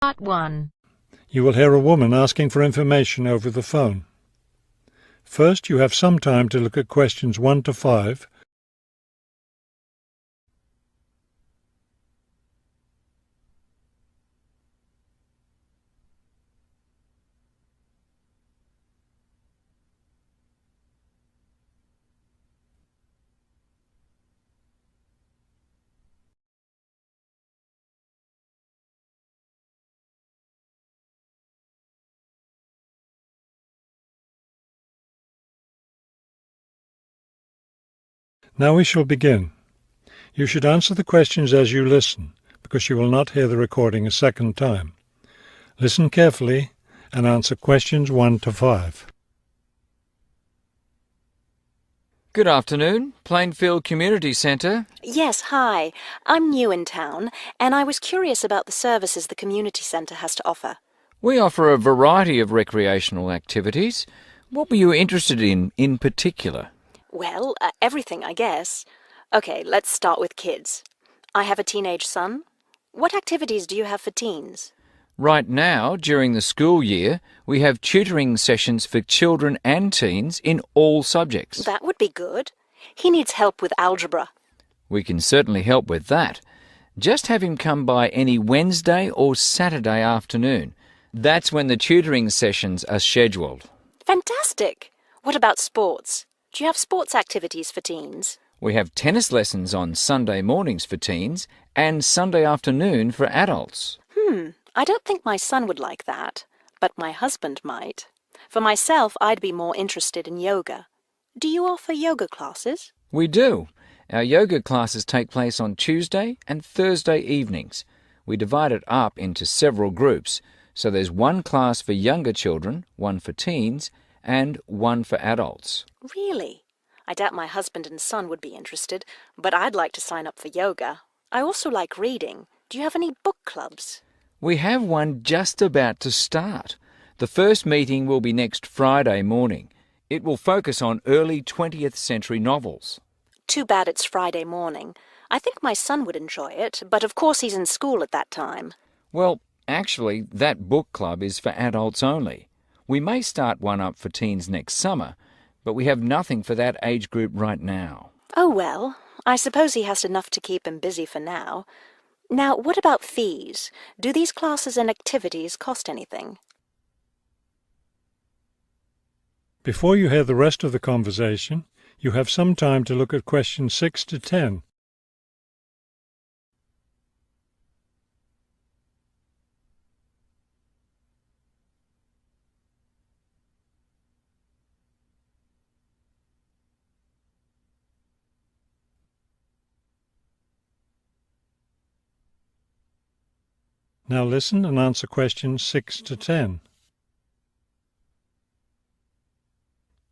Part 1. You will hear a woman asking for information over the phone. First, you have some time to look at questions 1 to 5. Now we shall begin. You should answer the questions as you listen, because you will not hear the recording a second time. Listen carefully and answer questions 1 to 5. Good afternoon, Plainfield Community Centre. Yes, hi. I'm new in town, and I was curious about the services the community centre has to offer. We offer a variety of recreational activities. What were you interested in particular? Well, everything, I guess. Okay, let's start with kids. I have a teenage son. What activities do you have for teens? Right now, during the school year, we have tutoring sessions for children and teens in all subjects. That would be good. He needs help with algebra. We can certainly help with that. Just have him come by any Wednesday or Saturday afternoon. That's when the tutoring sessions are scheduled. Fantastic! What about sports? Do you have sports activities for teens? We have tennis lessons on Sunday mornings for teens and Sunday afternoon for adults. I don't think my son would like that, but my husband might. For myself, I'd be more interested in yoga. Do you offer yoga classes? We do. Our yoga classes take place on Tuesday and Thursday evenings. We divide it up into several groups, so there's one class for younger children, one for teens, and one for adults. Really? I doubt my husband and son would be interested, but I'd like to sign up for yoga. I also like reading. Do you have any book clubs? We have one just about to start. The first meeting will be next Friday morning. It will focus on early 20th century novels. Too bad it's Friday morning. I think my son would enjoy it, but of course he's in school at that time. Well, actually, that book club is for adults only. We may start one up for teens next summer, but we have nothing for that age group right now. Oh well, I suppose he has enough to keep him busy for now. Now, what about fees? Do these classes and activities cost anything? Before you hear the rest of the conversation, you have some time to look at questions 6 to 10. Now listen and answer questions 6 to 10.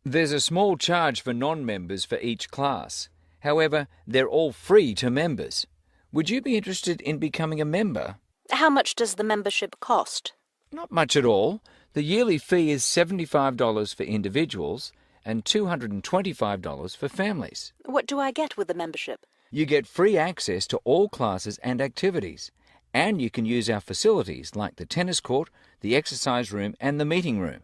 There's a small charge for non-members for each class. However, they're all free to members. Would you be interested in becoming a member? How much does the membership cost? Not much at all. The yearly fee is $75 for individuals and $225 for families. What do I get with the membership? You get free access to all classes and activities, and you can use our facilities like the tennis court, the exercise room and the meeting room.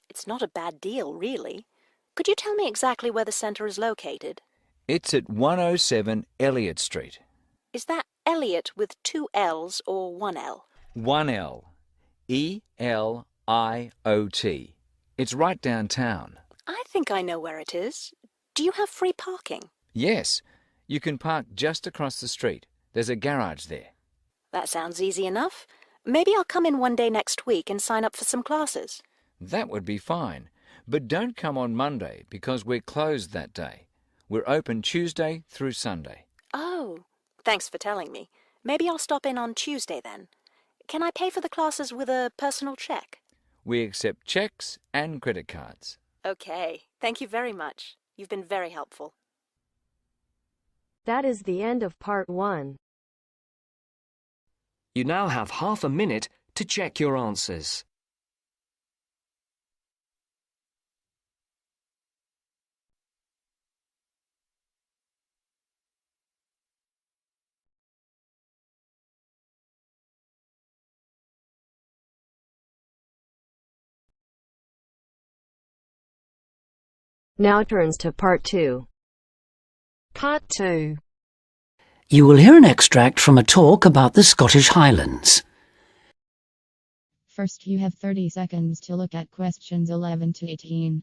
It's not a bad deal, really. Could you tell me exactly where the centre is located? It's at 107 Elliott Street. Is that Elliot with 2 L's or 1 L? 1 L. E-L-I-O-T. It's right downtown. I think I know where it is. Do you have free parking? Yes, you can park just across the street. There's a garage there. That sounds easy enough. Maybe I'll come in one day next week and sign up for some classes. That would be fine. But don't come on Monday because we're closed that day. We're open Tuesday through Sunday. Oh, thanks for telling me. Maybe I'll stop in on Tuesday then. Can I pay for the classes with a personal cheque? We accept cheques and credit cards. Okay, thank you very much. You've been very helpful. That is the end of part 1. You now have half a minute to check your answers. Now turns to Part 2. Part 2. You will hear an extract from a talk about the Scottish Highlands. First, you have 30 seconds to look at questions 11 to 18.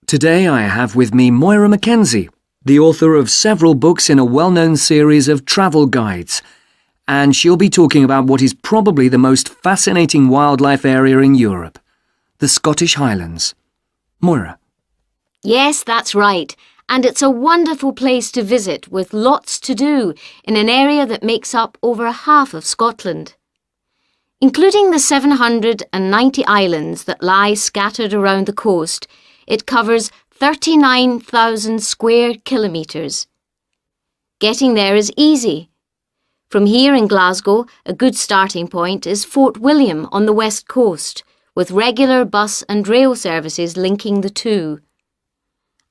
Today I have with me Moira Mackenzie, the author of several books in a well-known series of travel guides, and she'll be talking about what is probably the most fascinating wildlife area in Europe, the Scottish Highlands. Moira. Yes, that's right. And it's a wonderful place to visit with lots to do in an area that makes up over half of Scotland. Including the 790 islands that lie scattered around the coast, it covers 39,000 square kilometres. Getting there is easy. From here in Glasgow, a good starting point is Fort William on the west coast, with regular bus and rail services linking the two.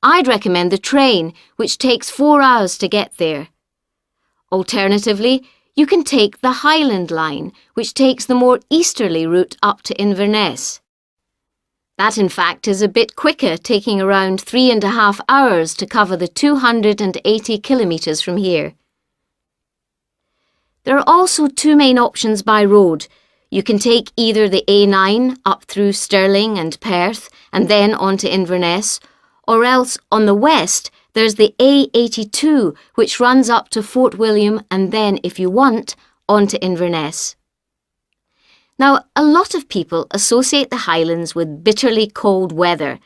I'd recommend the train, which takes 4 hours to get there. Alternatively, you can take the Highland Line, which takes the more easterly route up to Inverness. That, in fact, is a bit quicker, taking around 3.5 hours to cover the 280 kilometres from here. There are also two main options by road. You can take either the A9 up through Stirling and Perth and then on to Inverness, or else on the west there's the A82 which runs up to Fort William and then, if you want, on to Inverness. Now, a lot of people associate the Highlands with bitterly cold weather,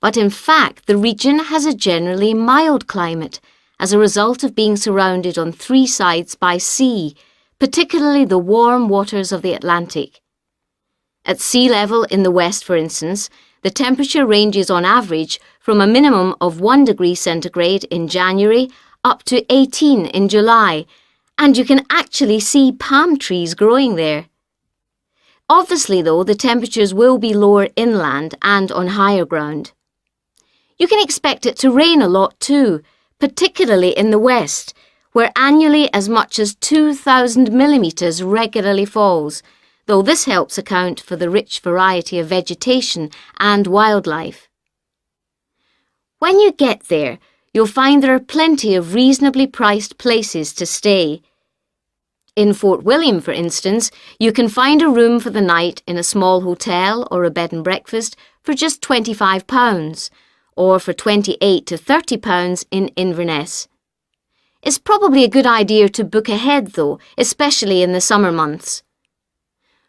but in fact the region has a generally mild climate as a result of being surrounded on 3 sides by sea, particularly the warm waters of the Atlantic. At sea level in the west, for instance, the temperature ranges on average from a minimum of 1 degree centigrade in January up to 18 in July, and you can actually see palm trees growing there. Obviously, though, the temperatures will be lower inland and on higher ground. You can expect it to rain a lot too, particularly in the west, where annually as much as 2,000 millimetres regularly falls, though this helps account for the rich variety of vegetation and wildlife. When you get there, you'll find there are plenty of reasonably priced places to stay. In Fort William, for instance, you can find a room for the night in a small hotel or a bed and breakfast for just £25, or for £28 to £30 in Inverness. It's probably a good idea to book ahead though, especially in the summer months.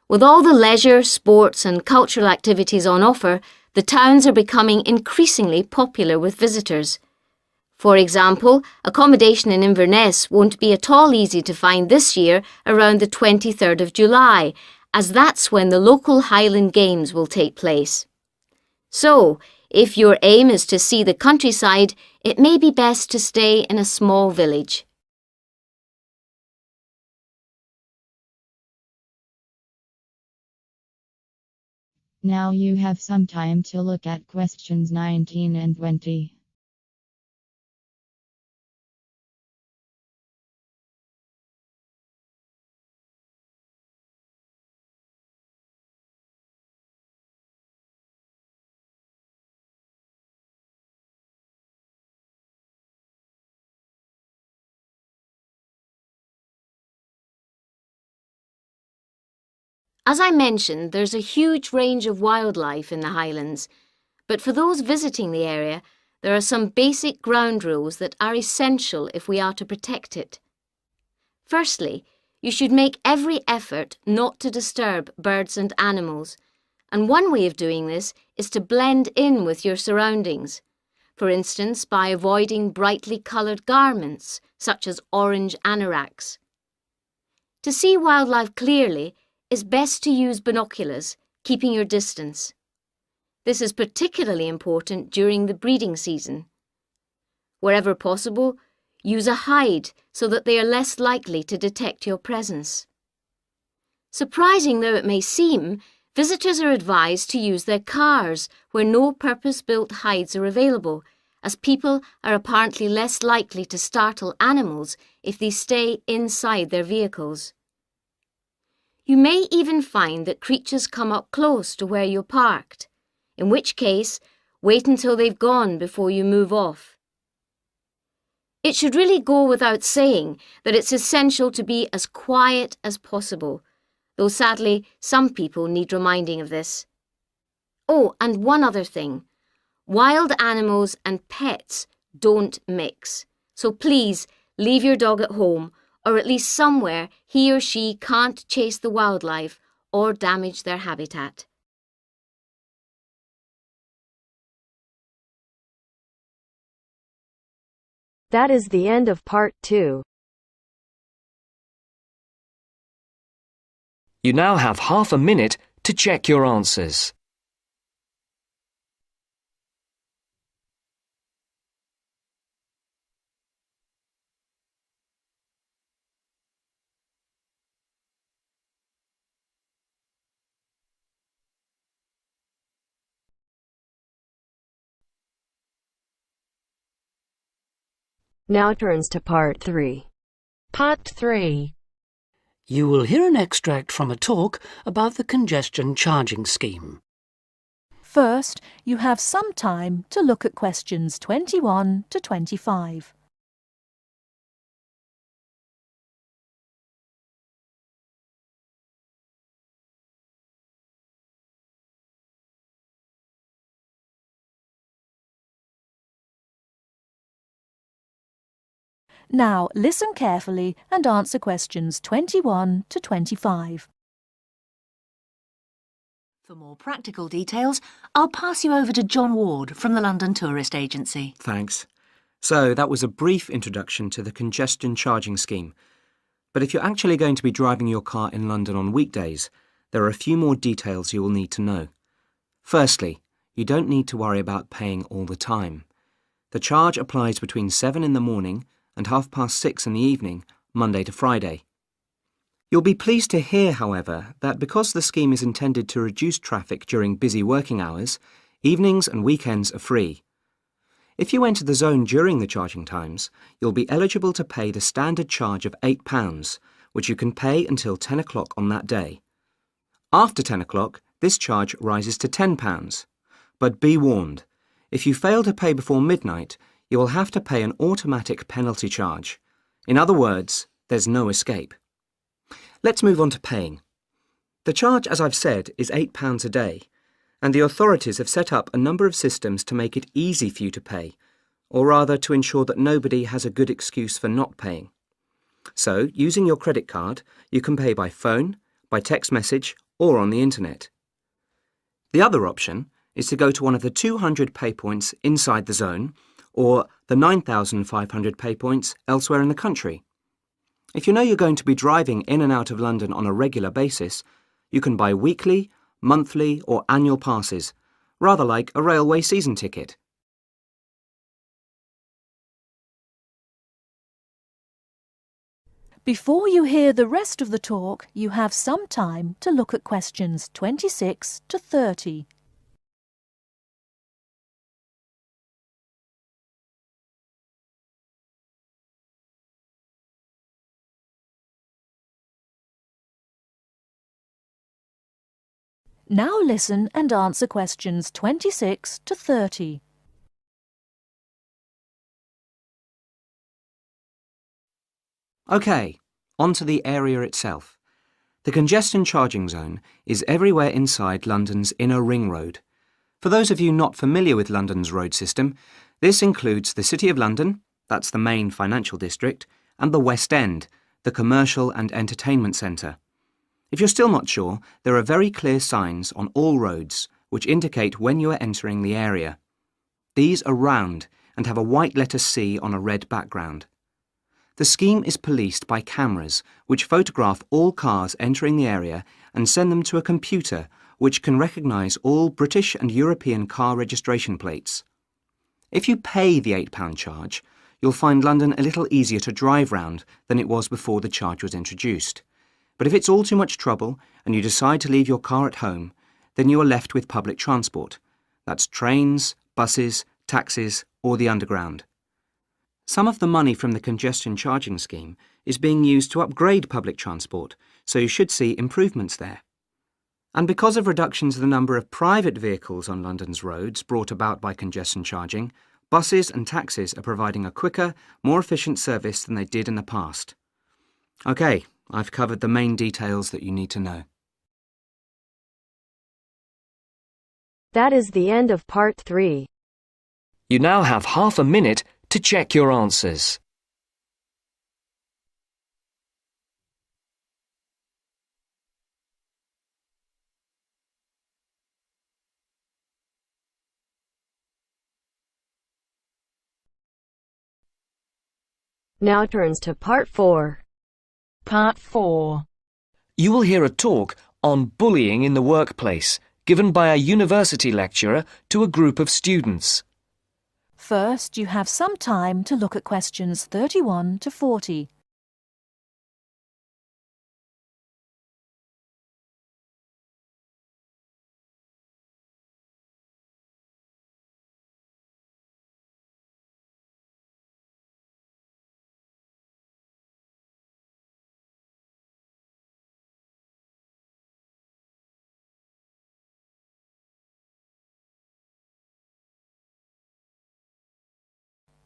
With all the leisure, sports and cultural activities on offer, the towns are becoming increasingly popular with visitors. For example, accommodation in Inverness won't be at all easy to find this year around the 23rd of July, as that's when the local Highland Games will take place. So, if your aim is to see the countryside, it may be best to stay in a small village. Now you have some time to look at questions 19 and 20. As I mentioned, there's a huge range of wildlife in the Highlands, but for those visiting the area, there are some basic ground rules that are essential if we are to protect it. Firstly, you should make every effort not to disturb birds and animals, and one way of doing this is to blend in with your surroundings, for instance by avoiding brightly coloured garments, such as orange anoraks. To see wildlife clearly, it's best to use binoculars, keeping your distance. This is particularly important during the breeding season. Wherever possible, Use a hide so that they are less likely to detect your presence. Surprising though it may seem, visitors are advised to use their cars where no purpose-built hides are available, as people are apparently less likely to startle animals if they stay inside their vehicles. You may even find that creatures come up close to where you're parked, in which case, wait until they've gone before you move off. It should really go without saying that it's essential to be as quiet as possible, though sadly some people need reminding of this. Oh, and one other thing. Wild animals and pets don't mix, so please leave your dog at home or at least somewhere he or she can't chase the wildlife or damage their habitat. That is the end of part 2. You now have half a minute to check your answers. Now turns to part 3. Part 3. You will hear an extract from a talk about the congestion charging scheme. First, you have some time to look at questions 21 to 25. Now, listen carefully and answer questions 21 to 25. For more practical details, I'll pass you over to John Ward from the London Tourist Agency. Thanks. So, that was a brief introduction to the congestion charging scheme. But if you're actually going to be driving your car in London on weekdays, there are a few more details you will need to know. Firstly, you don't need to worry about paying all the time. The charge applies between 7 in the morning and 6:30 in the evening, Monday to Friday. You'll be pleased to hear, however, that because the scheme is intended to reduce traffic during busy working hours, evenings and weekends are free. If you enter the zone during the charging times, you'll be eligible to pay the standard charge of £8, which you can pay until 10 o'clock on that day. After 10 o'clock, this charge rises to £10. But be warned, if you fail to pay before midnight, you will have to pay an automatic penalty charge. In other words, there's no escape. Let's move on to paying. The charge, as I've said, is £8 a day, and the authorities have set up a number of systems to make it easy for you to pay, or rather to ensure that nobody has a good excuse for not paying. So, using your credit card, you can pay by phone, by text message, or on the internet. The other option is to go to one of the 200 pay points inside the zone, or the 9,500 pay points elsewhere in the country. If you know you're going to be driving in and out of London on a regular basis, you can buy weekly, monthly or annual passes, rather like a railway season ticket. Before you hear the rest of the talk, you have some time to look at questions 26 to 30. Now listen and answer questions 26 to 30. OK, on to the area itself. The congestion charging zone is everywhere inside London's inner ring road. For those of you not familiar with London's road system, this includes the City of London, that's the main financial district, and the West End, the commercial and entertainment centre. If you're still not sure, there are very clear signs on all roads which indicate when you are entering the area. These are round and have a white letter C on a red background. The scheme is policed by cameras which photograph all cars entering the area and send them to a computer which can recognise all British and European car registration plates. If you pay the £8 charge, you'll find London a little easier to drive round than it was before the charge was introduced. But if it's all too much trouble and you decide to leave your car at home, then you are left with public transport. That's trains, buses, taxis, or the Underground. Some of the money from the congestion charging scheme is being used to upgrade public transport, so you should see improvements there. And because of reductions in the number of private vehicles on London's roads brought about by congestion charging, buses and taxis are providing a quicker, more efficient service than they did in the past. OK, I've covered the main details that you need to know. That is the end of part 3. You now have half a minute to check your answers. Now turns to part 4. Part 4. You will hear a talk on bullying in the workplace, given by a university lecturer to a group of students. First, you have some time to look at questions 31 to 40.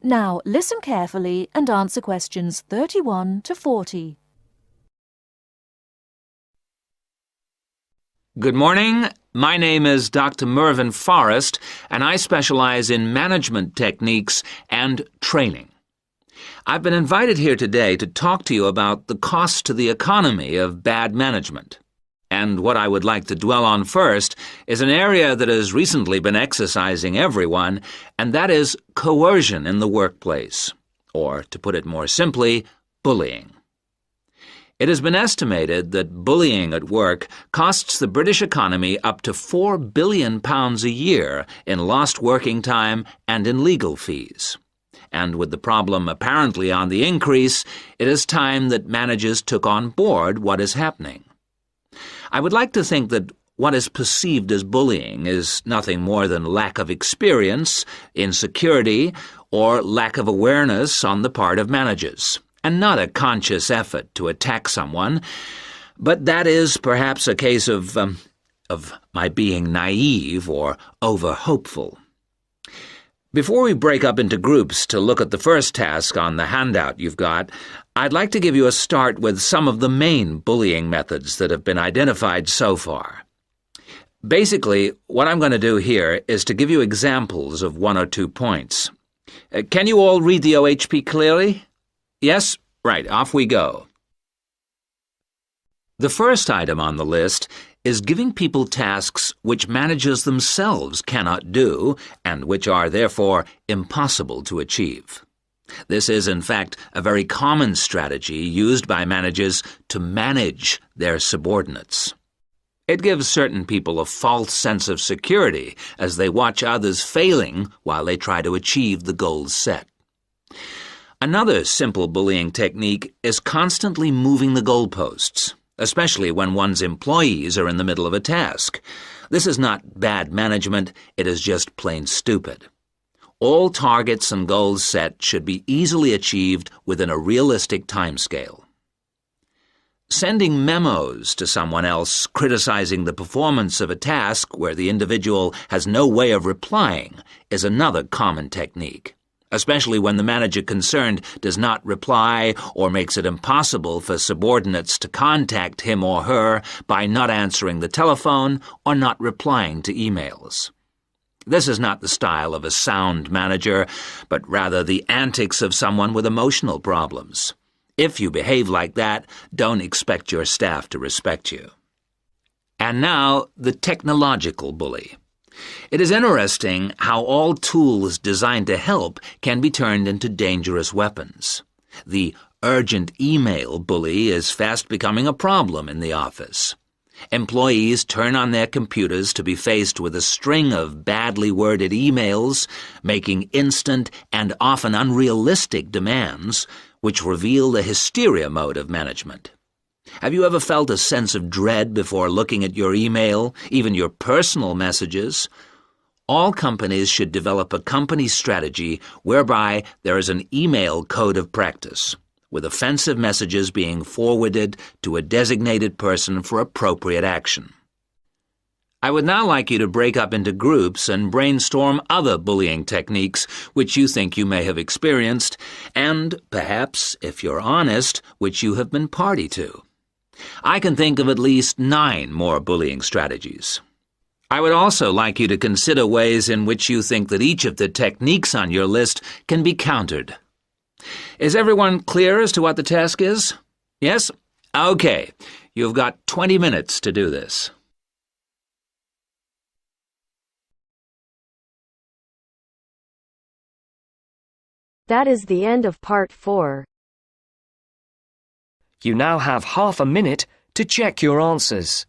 Now, listen carefully and answer questions 31 to 40. Good morning. My name is Dr. Mervyn Forrest, and I specialize in management techniques and training. I've been invited here today to talk to you about the cost to the economy of bad management. And what I would like to dwell on first is an area that has recently been exercising everyone, and that is coercion in the workplace, or, to put it more simply, bullying. It has been estimated that bullying at work costs the British economy up to £4 billion a year in lost working time and in legal fees. And with the problem apparently on the increase, it is time that managers took on board what is happening. I would like to think that what is perceived as bullying is nothing more than lack of experience, insecurity, or lack of awareness on the part of managers, and not a conscious effort to attack someone, but that is perhaps a case of my being naive or over-hopeful. Before we break up into groups to look at the first task on the handout you've got, I'd like to give you a start with some of the main bullying methods that have been identified so far. Basically, what I'm going to do here is to give you examples of 1 or 2 points. Can you all read the OHP clearly? Yes? Right, off we go. The first item on the list is giving people tasks which managers themselves cannot do and which are therefore impossible to achieve. This is, in fact, a very common strategy used by managers to manage their subordinates. It gives certain people a false sense of security as they watch others failing while they try to achieve the goals set. Another simple bullying technique is constantly moving the goalposts, especially when one's employees are in the middle of a task. This is not bad management, it is just plain stupid. All targets and goals set should be easily achieved within a realistic timescale. Sending memos to someone else criticizing the performance of a task where the individual has no way of replying is another common technique, especially when the manager concerned does not reply or makes it impossible for subordinates to contact him or her by not answering the telephone or not replying to emails. This is not the style of a sound manager, but rather the antics of someone with emotional problems. If you behave like that, don't expect your staff to respect you. And now, the technological bully. It is interesting how all tools designed to help can be turned into dangerous weapons. The urgent email bully is fast becoming a problem in the office. Employees turn on their computers to be faced with a string of badly worded emails, making instant and often unrealistic demands, which reveal the hysteria mode of management. Have you ever felt a sense of dread before looking at your email, even your personal messages? All companies should develop a company strategy whereby there is an email code of practice, with offensive messages being forwarded to a designated person for appropriate action. I would now like you to break up into groups and brainstorm other bullying techniques which you think you may have experienced, and perhaps, if you're honest, which you have been party to. I can think of at least 9 more bullying strategies. I would also like you to consider ways in which you think that each of the techniques on your list can be countered. Is everyone clear as to what the task is? Yes? Okay. You've got 20 minutes to do this. That is the end of part 4. You now have half a minute to check your answers.